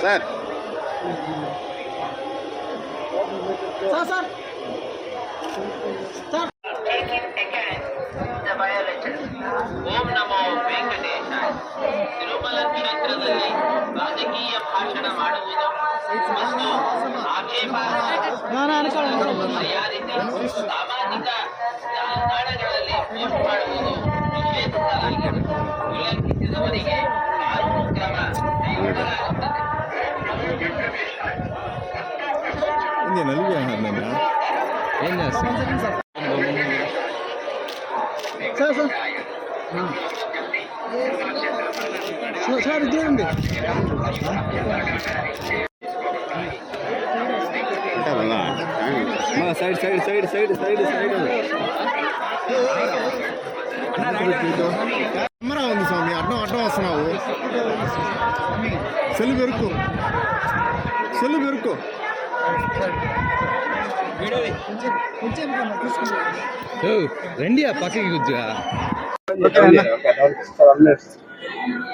Sir ಓಂ ನಮೋ ವೆಂಕಟೇಶಾಯ. ತಿರುಮಲ ಕ್ಷೇತ್ರದಲ್ಲಿ ರಾಜಕೀಯ ಭಾಷಣ ಮಾಡುವುದು ಮತ್ತು ಆಕ್ಷೇಪಾರ್ಹ ಮರ್ಯಾದಿಸಿ ಸಾಮಾಜಿಕ ಜಾಲತಾಣಗಳಲ್ಲಿ ಪೋಸ್ಟ್ ಮಾಡುವುದು ನಿಷೇಧಿಸಲಾಗಿದೆ. ಉಲ್ಲಂಘಿಸಿದವರಿಗೆ ಕಾನೂನು ಕ್ರಮ ಕೈಗೊಳ್ಳಲಾಗುತ್ತದೆ. ఏం చేస్తాం సార్ ఇదేండి side side side side side side camera ఉంది స్వామి, అడ్డం అడ్డం వస్తున్నావు. సెల్లు పెరుక్కో, సెల్లు పెరుక్కో. రండి ఆ పక్కకి కూర్చో.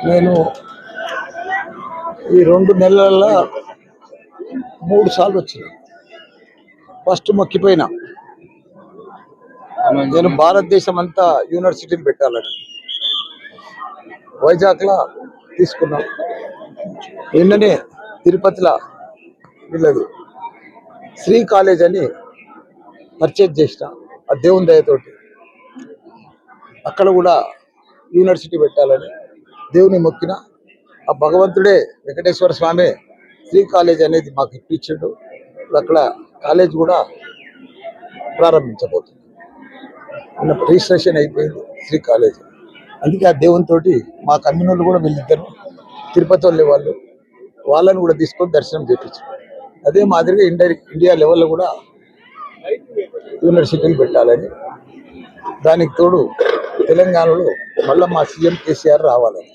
నేను ఈ 2 నెలల 3 సార్లు వచ్చిన. ఫస్ట్ మొక్కిపోయినా నేను భారతదేశం అంతా యూనివర్సిటీని పెట్టాలని. వైజాగ్లో తీసుకున్నాం. నిన్ననే తిరుపతిలో వీళ్ళది శ్రీ కాలేజ్ అని పర్చేజ్ చేసిన ఆ దేవుని దయతోటి. అక్కడ కూడా యూనివర్సిటీ పెట్టాలని దేవుని మొక్కిన. ఆ భగవంతుడే వెంకటేశ్వర స్వామి శ్రీ కాలేజ్ అనేది మాకు ఇప్పించాడు. అక్కడ కాలేజ్ కూడా ప్రారంభించబోతుంది. రిజిస్ట్రేషన్ అయిపోయింది శ్రీ కాలేజ్. అందుకే ఆ దేవునితో మా కమ్యూనిటీ కూడా వీళ్ళిద్దరు తిరుపతి వాళ్ళు వాళ్ళని కూడా తీసుకొని దర్శనం చేయించారు. అదే మాదిరిగా ఇండియా లెవెల్లో కూడా యూనివర్సిటీలు పెట్టాలని, దానికి తోడు తెలంగాణలో మళ్ళీ మా సీఎం కేసీఆర్ రావాలని.